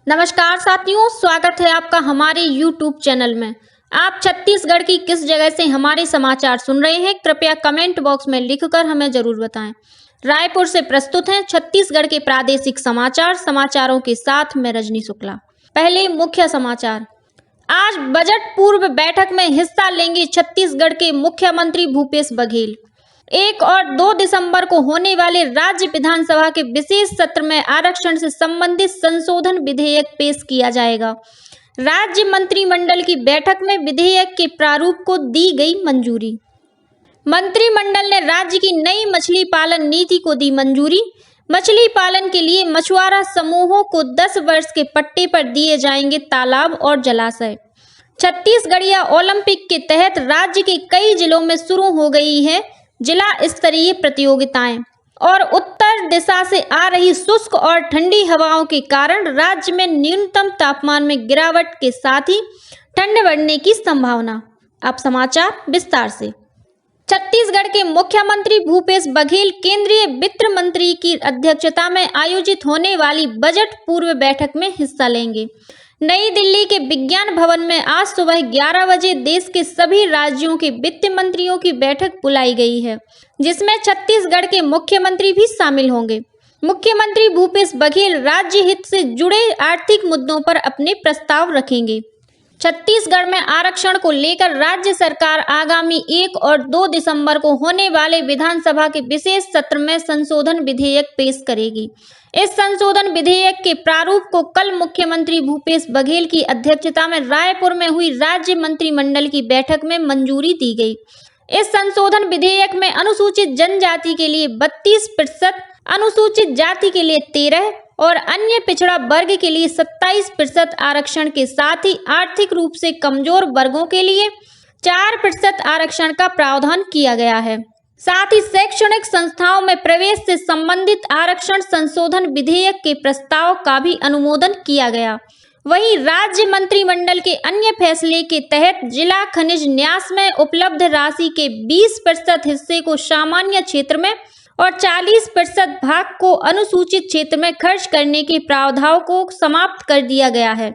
नमस्कार साथियों, स्वागत है आपका हमारे YouTube चैनल में। आप छत्तीसगढ़ की किस जगह से हमारे समाचार सुन रहे हैं, कृपया कमेंट बॉक्स में लिखकर हमें जरूर बताएं। रायपुर से प्रस्तुत हैं छत्तीसगढ़ के प्रादेशिक समाचार। समाचारों के साथ मैं रजनी शुक्ला। पहले मुख्य समाचार। आज बजट पूर्व बैठक में हिस्सा लेंगे छत्तीसगढ़ के मुख्यमंत्री भूपेश बघेल। 1 और 2 दिसंबर को होने वाले राज्य विधानसभा के विशेष सत्र में आरक्षण से संबंधित संशोधन विधेयक पेश किया जाएगा। राज्य मंत्रिमंडल की बैठक में विधेयक के प्रारूप को दी गई मंजूरी। मंत्रिमंडल ने राज्य की नई मछली पालन नीति को दी मंजूरी। मछली पालन के लिए मछुआरा समूहों को 10 वर्ष के पट्टे पर दिए जाएंगे तालाब और जलाशय। छत्तीसगढ़िया ओलंपिक के तहत राज्य के कई जिलों में शुरू हो गई है जिला स्तरीय प्रतियोगिताएं और उत्तर दिशा से आ रही शुष्क और ठंडी हवाओं के कारण राज्य में न्यूनतम तापमान में गिरावट के साथ ही ठंड बढ़ने की संभावना। अब समाचार विस्तार से। छत्तीसगढ़ के मुख्यमंत्री भूपेश बघेल केंद्रीय वित्त मंत्री की अध्यक्षता में आयोजित होने वाली बजट पूर्व बैठक में हिस्सा लेंगे। नई दिल्ली के विज्ञान भवन में आज सुबह 11 बजे देश के सभी राज्यों के वित्त मंत्रियों की बैठक बुलाई गई है, जिसमें छत्तीसगढ़ के मुख्यमंत्री भी शामिल होंगे। मुख्यमंत्री भूपेश बघेल राज्य हित से जुड़े आर्थिक मुद्दों पर अपने प्रस्ताव रखेंगे। छत्तीसगढ़ में आरक्षण को लेकर राज्य सरकार आगामी 1 और 2 दिसंबर को होने वाले विधानसभा के विशेष सत्र में संशोधन विधेयक पेश करेगी। इस संशोधन विधेयक के प्रारूप को कल मुख्यमंत्री भूपेश बघेल की अध्यक्षता में रायपुर में हुई राज्य मंत्रिमंडल की बैठक में मंजूरी दी गई। इस संशोधन विधेयक में अनुसूचित जनजाति के लिए 32%, अनुसूचित जाति के लिए 13% और अन्य पिछड़ा वर्ग के लिए 27% आरक्षण के साथ ही आर्थिक रूप से कमजोर वर्गों के लिए 4% आरक्षण का प्रावधान किया गया है। साथ ही शैक्षणिक संस्थाओं में प्रवेश से संबंधित आरक्षण संशोधन विधेयक के प्रस्ताव का भी अनुमोदन किया गया। वहीं राज्य मंत्रिमंडल के अन्य फैसले के तहत जिला खनिज न्यास में उपलब्ध राशि के 20% हिस्से को सामान्य क्षेत्र में और 40% भाग को अनुसूचित क्षेत्र में खर्च करने के प्रावधान को समाप्त कर दिया गया है।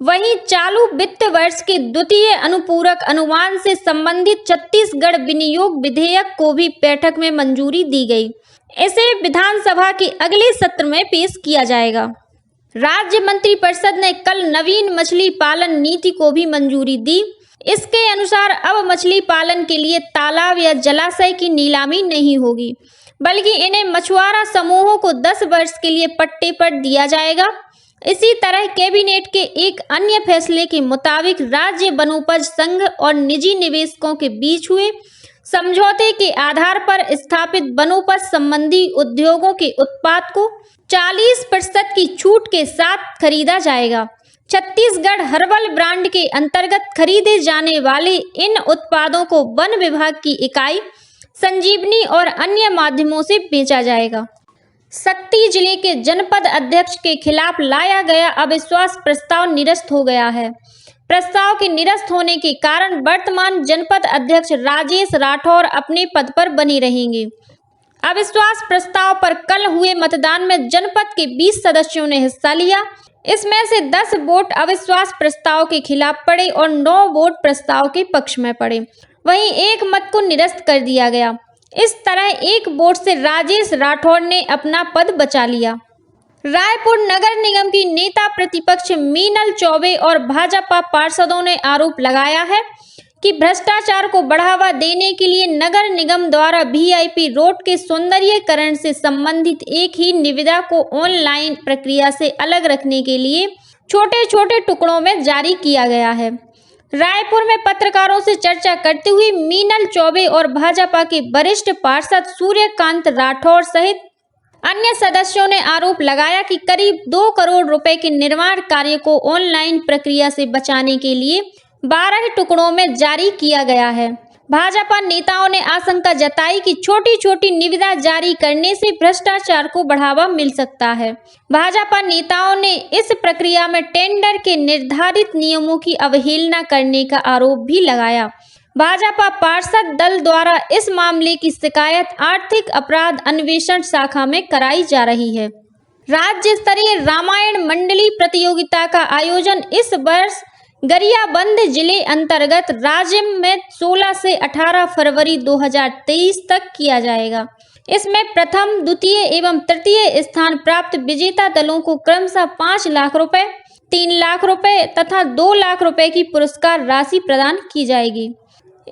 वहीं चालू वित्त वर्ष के द्वितीय अनुपूरक अनुमान से संबंधित छत्तीसगढ़ विनियोग विधेयक को भी बैठक में मंजूरी दी गई। इसे विधानसभा के अगले सत्र में पेश किया जाएगा। राज्य मंत्रिपरिषद ने कल नवीन मछली पालन नीति को भी मंजूरी दी। इसके अनुसार अब मछली पालन के लिए तालाब या जलाशय की नीलामी नहीं होगी, बल्कि इन्हें मछुआरा समूहों को 10 वर्ष के लिए पट्टे पर दिया जाएगा। इसी तरह कैबिनेट के एक अन्य फैसले के मुताबिक राज्य वनोपज संघ और निजी निवेशकों के बीच हुए समझौते के आधार पर स्थापित वनोपज संबंधी उद्योगों के उत्पाद को 40% की छूट के साथ खरीदा जाएगा। छत्तीसगढ़ हर्बल ब्रांड के अंतर्गत खरीदे जाने वाले इन उत्पादों को वन विभाग की इकाई संजीवनी और अन्य माध्यमों से बेचा जाएगा। शक्ति जिले के जनपद अध्यक्ष के खिलाफ लाया गया अविश्वास प्रस्ताव निरस्त हो गया है। प्रस्ताव के निरस्त होने के कारण वर्तमान जनपद अध्यक्ष राजेश राठौर अपने पद पर बने रहेंगे। अविश्वास प्रस्ताव पर कल हुए मतदान में जनपद के 20 सदस्यों ने हिस्सा लिया। इसमें से 10 वोट अविश्वास प्रस्ताव के खिलाफ पड़े और 9 वोट प्रस्ताव के पक्ष में पड़े। वहीं 1 मत को निरस्त कर दिया गया। इस तरह 1 वोट से राजेश राठौर ने अपना पद बचा लिया। रायपुर नगर निगम की नेता प्रतिपक्ष मीनल चौबे और भाजपा पार्षदों ने आरोप लगाया है कि भ्रष्टाचार को बढ़ावा देने के लिए नगर निगम द्वारा VIP रोड के सौंदर्यीकरण से संबंधित एक ही निविदा को ऑनलाइन प्रक्रिया से अलग रखने के लिए छोटे छोटे टुकड़ों में जारी किया गया है। रायपुर में पत्रकारों से चर्चा करते हुए मीनल चौबे और भाजपा के वरिष्ठ पार्षद सूर्यकांत राठौर सहित अन्य सदस्यों ने आरोप लगाया कि करीब 2 करोड़ रुपए के निर्माण कार्य को ऑनलाइन प्रक्रिया से बचाने के लिए 12 टुकड़ों में जारी किया गया है। भाजपा नेताओं ने आशंका जताई कि छोटी छोटी निविदा जारी करने से भ्रष्टाचार को बढ़ावा मिल सकता है। भाजपा नेताओं ने इस प्रक्रिया में टेंडर के निर्धारित नियमों की अवहेलना करने का आरोप भी लगाया। भाजपा पार्षद दल द्वारा इस मामले की शिकायत आर्थिक अपराध अन्वेषण शाखा में कराई जा रही है। राज्य स्तरीय रामायण मंडली प्रतियोगिता का आयोजन इस वर्ष गरियाबंद जिले अंतर्गत राजिम में 16 से 18 फरवरी 2023 तक किया जाएगा। इसमें प्रथम, द्वितीय एवं तृतीय स्थान प्राप्त विजेता दलों को क्रमशः 5 लाख रुपए, 3 लाख रुपए तथा 2 लाख रुपए की पुरस्कार राशि प्रदान की जाएगी।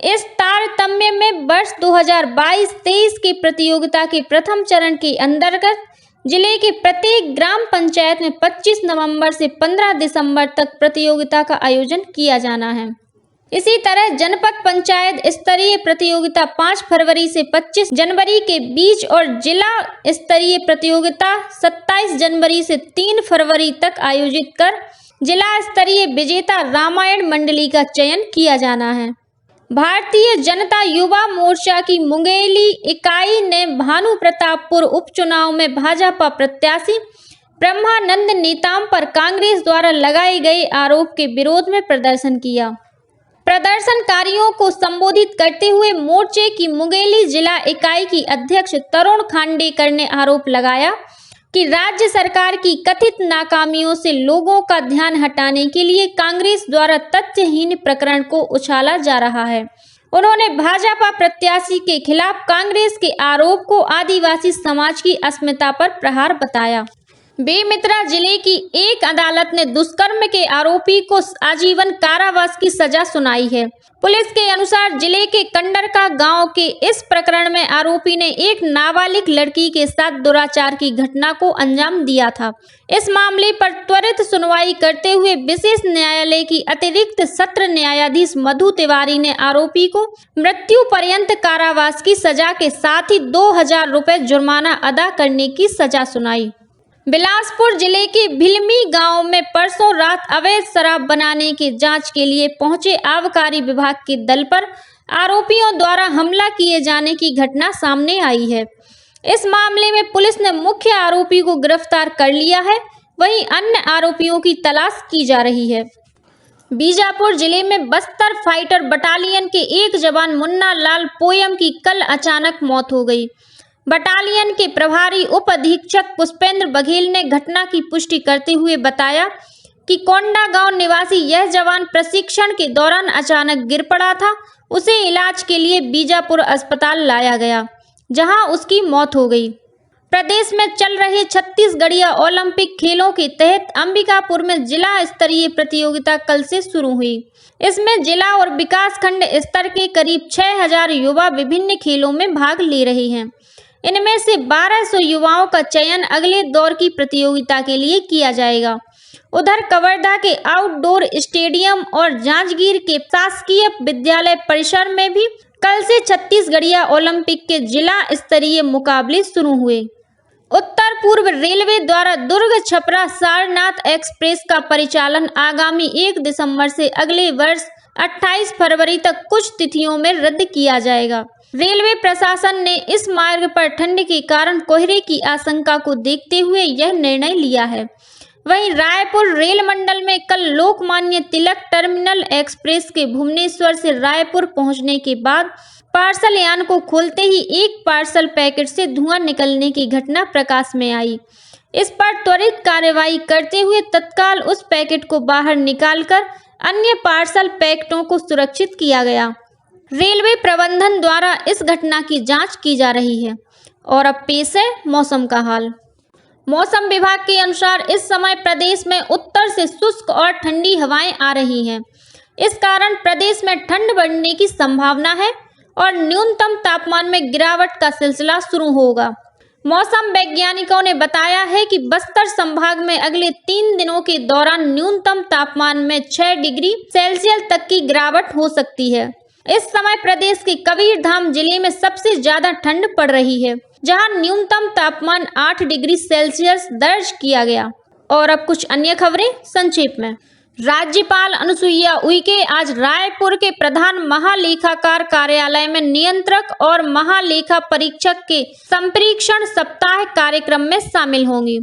इस तारतम्य में वर्ष 2022-23 की प्रतियोगिता के प्रथम चरण के अंतर्गत जिले के प्रत्येक ग्राम पंचायत में 25 नवंबर से 15 दिसंबर तक प्रतियोगिता का आयोजन किया जाना है। इसी तरह जनपद पंचायत स्तरीय प्रतियोगिता 5 फरवरी से 25 जनवरी के बीच और जिला स्तरीय प्रतियोगिता 27 जनवरी से 3 फरवरी तक आयोजित कर जिला स्तरीय विजेता रामायण मंडली का चयन किया जाना है। भारतीय जनता युवा मोर्चा की मुंगेली इकाई ने भानु प्रतापपुर उपचुनाव में भाजपा प्रत्याशी ब्रह्मानंद नेताम पर कांग्रेस द्वारा लगाए गए आरोप के विरोध में प्रदर्शन किया। प्रदर्शनकारियों को संबोधित करते हुए मोर्चे की मुंगेली जिला इकाई की अध्यक्ष तरुण खांडेकर ने आरोप लगाया कि राज्य सरकार की कथित नाकामियों से लोगों का ध्यान हटाने के लिए कांग्रेस द्वारा तथ्यहीन प्रकरण को उछाला जा रहा है। उन्होंने भाजपा प्रत्याशी के खिलाफ कांग्रेस के आरोप को आदिवासी समाज की अस्मिता पर प्रहार बताया। बेमेतरा जिले की एक अदालत ने दुष्कर्म के आरोपी को आजीवन कारावास की सजा सुनाई है। पुलिस के अनुसार जिले के कंडरका गांव के इस प्रकरण में आरोपी ने एक नाबालिग लड़की के साथ दुराचार की घटना को अंजाम दिया था। इस मामले पर त्वरित सुनवाई करते हुए विशेष न्यायालय की अतिरिक्त सत्र न्यायाधीश मधु तिवारी ने आरोपी को मृत्यु पर्यंत कारावास की सजा के साथ ही 2000 रुपये जुर्माना अदा करने की सजा सुनाई। बिलासपुर जिले के भिलमी गांव में परसों रात अवैध शराब बनाने की जांच के लिए पहुंचे आबकारी विभाग के दल पर आरोपियों द्वारा हमला किए जाने की घटना सामने आई है। इस मामले में पुलिस ने मुख्य आरोपी को गिरफ्तार कर लिया है, वहीं अन्य आरोपियों की तलाश की जा रही है। बीजापुर जिले में बस्तर फाइटर बटालियन के एक जवान मुन्ना लाल पोयम की कल अचानक मौत हो गई। बटालियन के प्रभारी उप अधीक्षक पुष्पेंद्र बघेल ने घटना की पुष्टि करते हुए बताया कि कोंडा गांव निवासी यह जवान प्रशिक्षण के दौरान अचानक गिर पड़ा था। उसे इलाज के लिए बीजापुर अस्पताल लाया गया, जहां उसकी मौत हो गई। प्रदेश में चल रहे छत्तीसगढ़ीय ओलंपिक खेलों के तहत अंबिकापुर में जिला स्तरीय प्रतियोगिता कल से शुरू हुई। इसमें जिला और विकासखंड स्तर के करीब 6000 युवा विभिन्न खेलों में भाग ले रहे हैं। इनमें से 1200 युवाओं का चयन अगले दौर की प्रतियोगिता के लिए किया जाएगा। उधर कवर्धा के आउटडोर स्टेडियम और जांजगीर के शासकीय विद्यालय परिसर में भी कल से छत्तीसगढ़ीय ओलंपिक के जिला स्तरीय मुकाबले शुरू हुए। उत्तर पूर्व रेलवे द्वारा दुर्ग छपरा सारनाथ एक्सप्रेस का परिचालन आगामी 1 दिसंबर से अगले वर्ष 28 फरवरी तक कुछ तिथियों में रद्द किया जाएगा। रेलवे प्रशासन ने इस मार्ग पर ठंड के कारण कोहरे की आशंका को देखते हुए यह निर्णय लिया है। वहीं रायपुर रेल मंडल में कल लोकमान्य तिलक टर्मिनल एक्सप्रेस के भुवनेश्वर से रायपुर पहुंचने के बाद पार्सल यान को खोलते ही एक पार्सल पैकेट से धुआं निकलने की घटना प्रकाश में आई। इस पर त्वरित कार्रवाई करते हुए तत्काल उस पैकेट को बाहर निकालकर अन्य पार्सल पैकेटों को सुरक्षित किया गया। रेलवे प्रबंधन द्वारा इस घटना की जांच की जा रही है। और अब पेश है मौसम का हाल। मौसम विभाग के अनुसार इस समय प्रदेश में उत्तर से शुष्क और ठंडी हवाएं आ रही हैं। इस कारण प्रदेश में ठंड बढ़ने की संभावना है और न्यूनतम तापमान में गिरावट का सिलसिला शुरू होगा। मौसम वैज्ञानिकों ने बताया है कि बस्तर संभाग में अगले 3 दिनों के दौरान न्यूनतम तापमान में 6 डिग्री सेल्सियस तक की गिरावट हो सकती है। इस समय प्रदेश के कबीरधाम जिले में सबसे ज्यादा ठंड पड़ रही है, जहां न्यूनतम तापमान 8 डिग्री सेल्सियस दर्ज किया गया। और अब कुछ अन्य खबरें संक्षेप में। राज्यपाल अनुसुईया उइके आज रायपुर के प्रधान महालेखाकार कार्यालय में नियंत्रक और महालेखा परीक्षक के संप्रेक्षण सप्ताह कार्यक्रम में शामिल होंगी।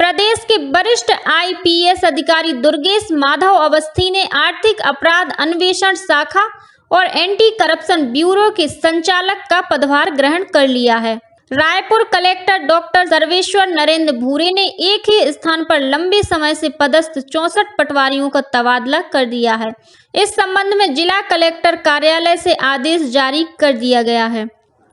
प्रदेश के वरिष्ठ IPS अधिकारी दुर्गेश माधव अवस्थी ने आर्थिक अपराध अन्वेषण शाखा और एंटी करप्शन ब्यूरो के संचालक का पदभार ग्रहण कर लिया है। रायपुर कलेक्टर डॉक्टर सर्वेश्वर नरेंद्र भूरे ने एक ही स्थान पर लंबे समय से पदस्थ 64 पटवारियों का तबादला कर दिया है। इस संबंध में जिला कलेक्टर कार्यालय से आदेश जारी कर दिया गया है।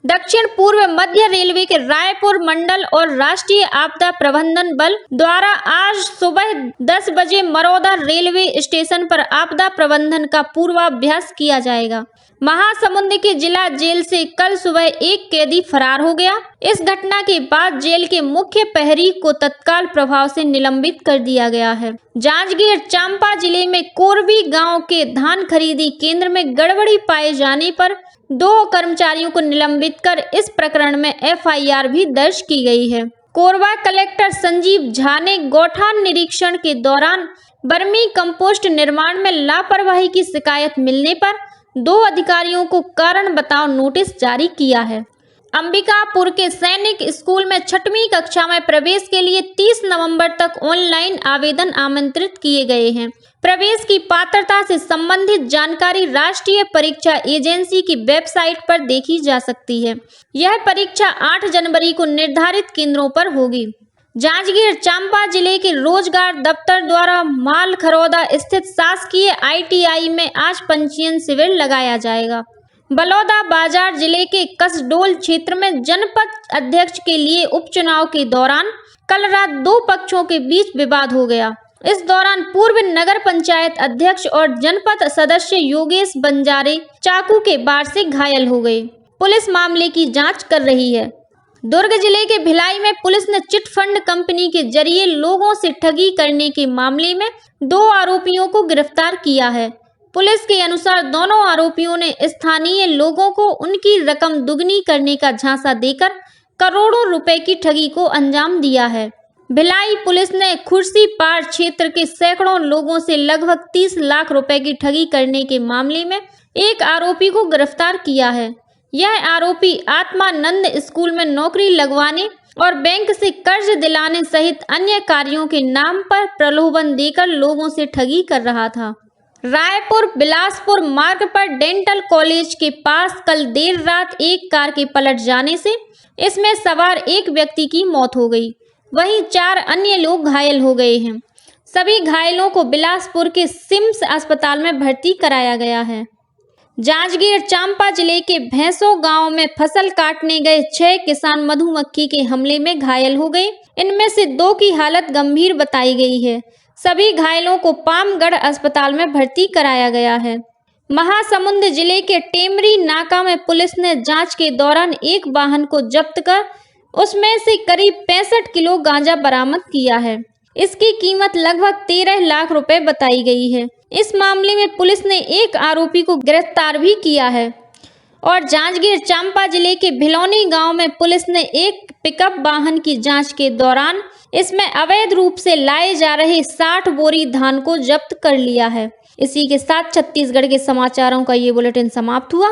दक्षिण पूर्व मध्य रेलवे के रायपुर मंडल और राष्ट्रीय आपदा प्रबंधन बल द्वारा आज सुबह 10 बजे मरौदा रेलवे स्टेशन पर आपदा प्रबंधन का पूर्वाभ्यास किया जाएगा। महासमुंद के जिला जेल से कल सुबह एक कैदी फरार हो गया। इस घटना के बाद जेल के मुख्य प्रहरी को तत्काल प्रभाव से निलंबित कर दिया गया है। जांजगीर चांपा जिले में कोरबी गांव के धान खरीदी केंद्र में गड़बड़ी पाए जाने पर 2 कर्मचारियों को निलंबित कर इस प्रकरण में FIR भी दर्ज की गई है। कोरबा कलेक्टर संजीव झा ने गौठान निरीक्षण के दौरान बर्मी कंपोस्ट निर्माण में लापरवाही की शिकायत मिलने पर 2 अधिकारियों को कारण बताओ नोटिस जारी किया है। अंबिकापुर के सैनिक स्कूल में 6वीं कक्षा में प्रवेश के लिए 30 नवंबर तक ऑनलाइन आवेदन आमंत्रित किए गए हैं। प्रवेश की पात्रता से संबंधित जानकारी राष्ट्रीय परीक्षा एजेंसी की वेबसाइट पर देखी जा सकती है। यह परीक्षा 8 जनवरी को निर्धारित केंद्रों पर होगी। जांजगीर चांपा जिले के रोजगार दफ्तर द्वारा मालखरौदा स्थित शासकीय ITI में आज पंजीयन शिविर लगाया जाएगा। बलौदा बाजार जिले के कसडोल क्षेत्र में जनपद अध्यक्ष के लिए उपचुनाव के दौरान कल रात 2 पक्षों के बीच विवाद हो गया। इस दौरान पूर्व नगर पंचायत अध्यक्ष और जनपद सदस्य योगेश बंजारे चाकू के वार से घायल हो गए। पुलिस मामले की जांच कर रही है। दुर्ग जिले के भिलाई में पुलिस ने चिट फंड कंपनी के जरिए लोगों से ठगी करने के मामले में 2 आरोपियों को गिरफ्तार किया है। पुलिस के अनुसार दोनों आरोपियों ने स्थानीय लोगों को उनकी रकम दुगनी करने का झांसा देकर करोड़ों रुपए की ठगी को अंजाम दिया है। भिलाई पुलिस ने खुर्सीपार क्षेत्र के सैकड़ों लोगों से लगभग 30 लाख रुपए की ठगी करने के मामले में एक आरोपी को गिरफ्तार किया है। यह आरोपी आत्मानंद स्कूल में नौकरी लगवाने और बैंक से कर्ज दिलाने सहित अन्य कार्यों के नाम पर प्रलोभन देकर लोगों से ठगी कर रहा था। रायपुर बिलासपुर मार्ग पर डेंटल कॉलेज के पास कल देर रात एक कार के पलट जाने से इसमें सवार एक व्यक्ति की मौत हो गई। वहीं 4 अन्य लोग घायल हो गए हैं। सभी घायलों को बिलासपुर के सिम्स अस्पताल में भर्ती कराया गया है। जांजगीर चांपा जिले के भैंसों गांव में फसल काटने गए 6 किसान मधुमक्खी के हमले में घायल हो गए। इनमें से 2 की हालत गंभीर बताई गई है। सभी घायलों को पामगढ़ अस्पताल में भर्ती कराया गया है। महासमुंद जिले के टेमरी नाका में पुलिस ने जांच के दौरान एक वाहन को जब्त कर उसमें से करीब 65 किलो गांजा बरामद किया है। इसकी कीमत लगभग 13 लाख रुपए बताई गई है। इस मामले में पुलिस ने एक आरोपी को गिरफ्तार भी किया है। और जांजगीर चांपा जिले के भिलौनी गांव में पुलिस ने एक पिकअप वाहन की जांच के दौरान इसमें अवैध रूप से लाए जा रहे 60 बोरी धान को जब्त कर लिया है। इसी के साथ छत्तीसगढ़ के समाचारों का ये बुलेटिन समाप्त हुआ।